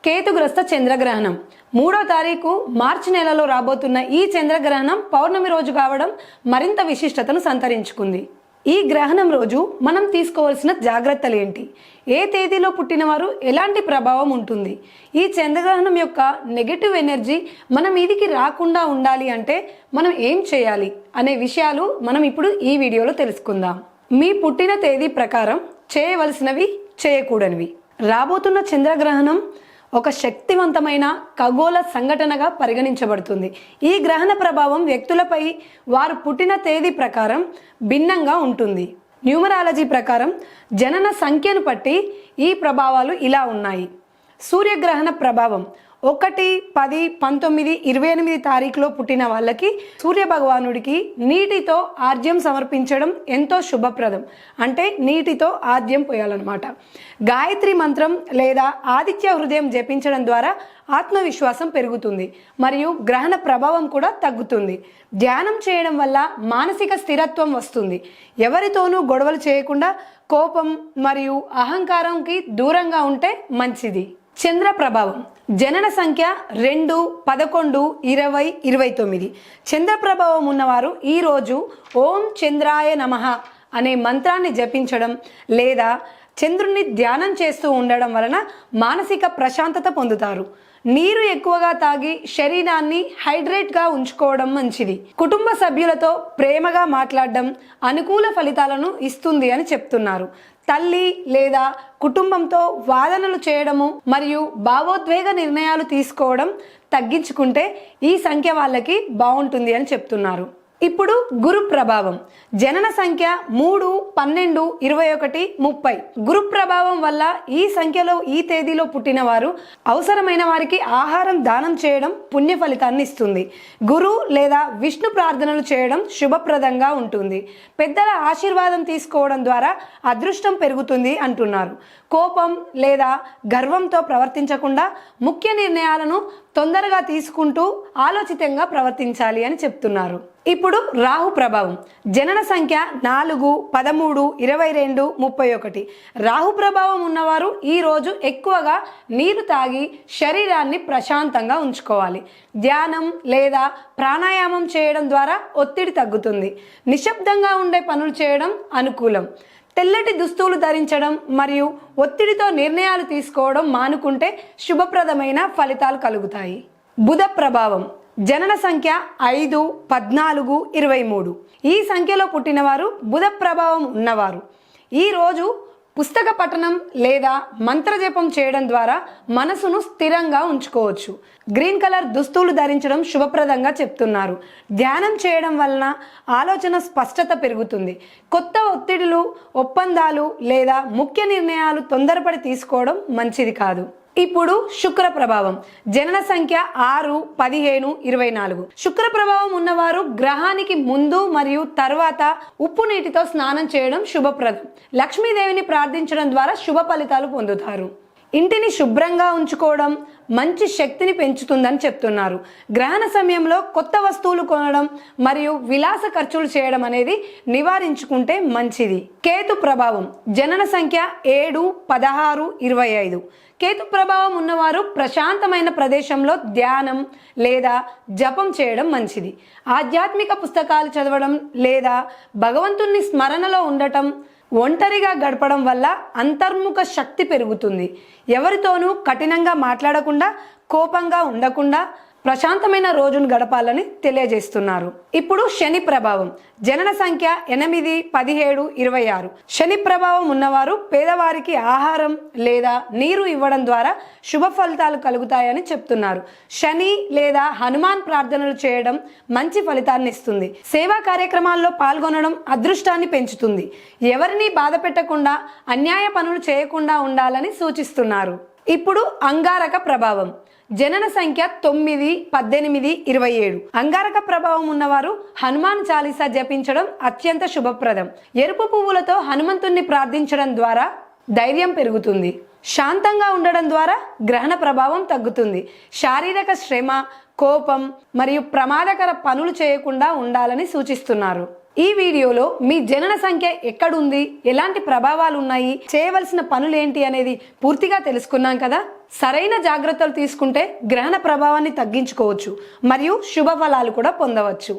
కేతుగ్రస్త చంద్రగ్రహణం 3వ తారీఖు మార్చి నెలలో రాబోతున్న ఈ చంద్రగ్రహణం పౌర్ణమి రోజు కావడం మరింత విశిష్టతను సంతరించుకుంది. ఈ గ్రహణం రోజు మనం తీసుకోవాల్సిన జాగ్రత్తలు ఏంటి, ఏ తేదీలో పుట్టినవారు ఎలాంటి ప్రభావం ఉంటుంది, ఈ చంద్రగ్రహణం యొక్క నెగటివ్ ఎనర్జీ మన మీదికి రాకుండా ఉండాలి అంటే మనం ఏం చేయాలి అనే విషయాలు మనం ఇప్పుడు ఈ వీడియోలో తెలుసుకుందాం. మీ పుట్టిన తేదీ ప్రకారం చేయవలసినవి, చేయకూడనివి. రాబోతున్న చంద్రగ్రహణం ఒక శక్తివంతమైన ఖగోళ సంఘటనగా పరిగణించబడుతుంది. ఈ గ్రహణ ప్రభావం వ్యక్తులపై వారు పుట్టిన తేదీ ప్రకారం భిన్నంగా ఉంటుంది. న్యూమరాలజీ ప్రకారం జనన సంఖ్యను బట్టి ఈ ప్రభావాలు ఇలా ఉన్నాయి. సూర్యగ్రహణ ప్రభావం 1, 10, 19, 28 తారీఖులో పుట్టిన వాళ్ళకి సూర్య భగవానుడికి నీటితో ఆర్జ్యం సమర్పించడం ఎంతో శుభప్రదం. అంటే నీటితో ఆర్జ్యం పోయాలన్నమాట. గాయత్రి మంత్రం లేదా ఆదిత్య హృదయం జపించడం ద్వారా ఆత్మవిశ్వాసం పెరుగుతుంది మరియు గ్రహణ ప్రభావం కూడా తగ్గుతుంది. ధ్యానం చేయడం వల్ల మానసిక స్థిరత్వం వస్తుంది. ఎవరితోనూ గొడవలు చేయకుండా కోపం మరియు అహంకారంకి దూరంగా ఉంటే మంచిది. చంద్ర ప్రభావం జనన సంఖ్య 2, 11, 20, 29. చంద్ర ప్రభావం ఉన్నవారు ఈరోజు ఓం చంద్రాయ నమః అనే మంత్రాన్ని జపించడం లేదా చంద్రుణ్ణి ధ్యానం చేస్తూ ఉండడం వలన మానసిక ప్రశాంతత పొందుతారు. నీరు ఎక్కువగా తాగి శరీరాన్ని హైడ్రేట్గా ఉంచుకోవడం మంచిది. కుటుంబ సభ్యులతో ప్రేమగా మాట్లాడడం అనుకూల ఫలితాలను ఇస్తుంది అని చెప్తున్నారు. తల్లి లేదా కుటుంబంతో వాదనలు చేయడము మరియు భావోద్వేగ నిర్ణయాలు తీసుకోవడం తగ్గించుకుంటే ఈ సంఖ్య వాళ్ళకి బాగుంటుంది అని చెప్తున్నారు. ఇప్పుడు గురు ప్రభావం జనన సంఖ్య 3, 12, 21, 30. గురు ప్రభావం వల్ల ఈ సంఖ్యలో ఈ తేదీలో పుట్టిన వారు అవసరమైన వారికి ఆహారం దానం చేయడం పుణ్య ఫలితాన్ని ఇస్తుంది. గురు లేదా విష్ణు ప్రార్థనలు చేయడం శుభప్రదంగా ఉంటుంది. పెద్దల ఆశీర్వాదం తీసుకోవడం ద్వారా అదృష్టం పెరుగుతుంది అంటున్నారు. కోపం లేదా గర్వంతో ప్రవర్తించకుండా ముఖ్య నిర్ణయాలను తొందరగా తీసుకుంటూ ఆలోచితంగా ప్రవర్తించాలి అని చెప్తున్నారు. ఇప్పుడు రాహు ప్రభావం జనన సంఖ్య 4, 13, 22, 31. రాహు ప్రభావం ఉన్నవారు ఈరోజు ఎక్కువగా నీరు తాగి శరీరాన్ని ప్రశాంతంగా ఉంచుకోవాలి. ధ్యానం లేదా ప్రాణాయామం చేయడం ద్వారా ఒత్తిడి తగ్గుతుంది. నిశ్శబ్దంగా ఉండే పనులు చేయడం అనుకూలం. తెల్లటి దుస్తులు ధరించడం మరియు ఒత్తిడితో నిర్ణయాలు తీసుకోవడం మానుకుంటే శుభప్రదమైన ఫలితాలు కలుగుతాయి. బుధ ప్రభావం జనన సంఖ్య 5, 14, 23. ఈ సంఖ్యలో పుట్టినవారు బుధ ప్రభావం ఉన్నవారు ఈరోజు పుస్తక పఠనం లేదా మంత్రజపం చేయడం ద్వారా మనసును స్థిరంగా ఉంచుకోవచ్చు. గ్రీన్ కలర్ దుస్తులు ధరించడం శుభప్రదంగా చెప్తున్నారు. ధ్యానం చేయడం వలన ఆలోచన స్పష్టత పెరుగుతుంది. కొత్త ఒత్తిడులు, ఒప్పందాలు లేదా ముఖ్య నిర్ణయాలు తొందరపడి తీసుకోవడం మంచిది కాదు. ఇప్పుడు శుక్ర ప్రభావం జనన సంఖ్య 6, 15, 24. శుక్ర ప్రభావం ఉన్నవారు గ్రహానికి ముందు మరియు తర్వాత ఉప్పు నీటితో స్నానం చేయడం శుభప్రదం. లక్ష్మీదేవిని ప్రార్థించడం ద్వారా శుభ ఫలితాలు పొందుతారు. ఇంటిని శుభ్రంగా ఉంచుకోవడం మంచి శక్తిని పెంచుతుందని చెప్తున్నారు. గ్రహణ సమయంలో కొత్త వస్తువులు కొనడం మరియు విలాస ఖర్చులు చేయడం అనేది నివారించుకుంటే మంచిది. కేతు ప్రభావం జనన సంఖ్య 7, 16, 25. కేతు ప్రభావం ఉన్నవారు ప్రశాంతమైన ప్రదేశంలో ధ్యానం లేదా జపం చేయడం మంచిది. ఆధ్యాత్మిక పుస్తకాలు చదవడం లేదా భగవంతుని స్మరణలో ఉండటం, ఒంటరిగా గడపడం వల్ల అంతర్ముఖ శక్తి పెరుగుతుంది. ఎవరితోనూ కఠినంగా మాట్లాడకుండా, కోపంగా ఉండకుండా ప్రశాంతమైన రోజును గడపాలని తెలియజేస్తున్నారు. ఇప్పుడు శని ప్రభావం జనన సంఖ్య 8, 17, 26. శని ప్రభావం ఉన్నవారు పేదవారికి ఆహారం లేదా నీరు ఇవ్వడం ద్వారా శుభ ఫలితాలు కలుగుతాయని చెప్తున్నారు. శని లేదా హనుమాన్ ప్రార్థనలు చేయడం మంచి ఫలితాన్ని ఇస్తుంది. సేవా కార్యక్రమాల్లో పాల్గొనడం అదృష్టాన్ని పెంచుతుంది. ఎవరిని బాధ పెట్టకుండా, అన్యాయ పనులు చేయకుండా ఉండాలని సూచిస్తున్నారు. ఇప్పుడు అంగారక ప్రభావం జనన సంఖ్య 9, 18, 27. అంగారక ప్రభావం ఉన్నవారు హనుమాన్ చాలీసా జపించడం అత్యంత శుభప్రదం. ఎరుపు పువ్వులతో హనుమంతుణ్ణి ప్రార్థించడం ద్వారా ధైర్యం పెరుగుతుంది. శాంతంగా ఉండడం ద్వారా గ్రహణ ప్రభావం తగ్గుతుంది. శారీరక శ్రమ, కోపం మరియు ప్రమాదకర పనులు చేయకుండా ఉండాలని సూచిస్తున్నారు. ఈ వీడియోలో మీ జనన సంఖ్య ఎక్కడుంది, ఎలాంటి ప్రభావాలు ఉన్నాయి, చేయవలసిన పనులేంటి అనేది పూర్తిగా తెలుసుకున్నాం కదా. సరైన జాగ్రత్తలు తీసుకుంటే గ్రహణ ప్రభావాన్ని తగ్గించుకోవచ్చు మరియు శుభ ఫలాలు కూడా పొందవచ్చు.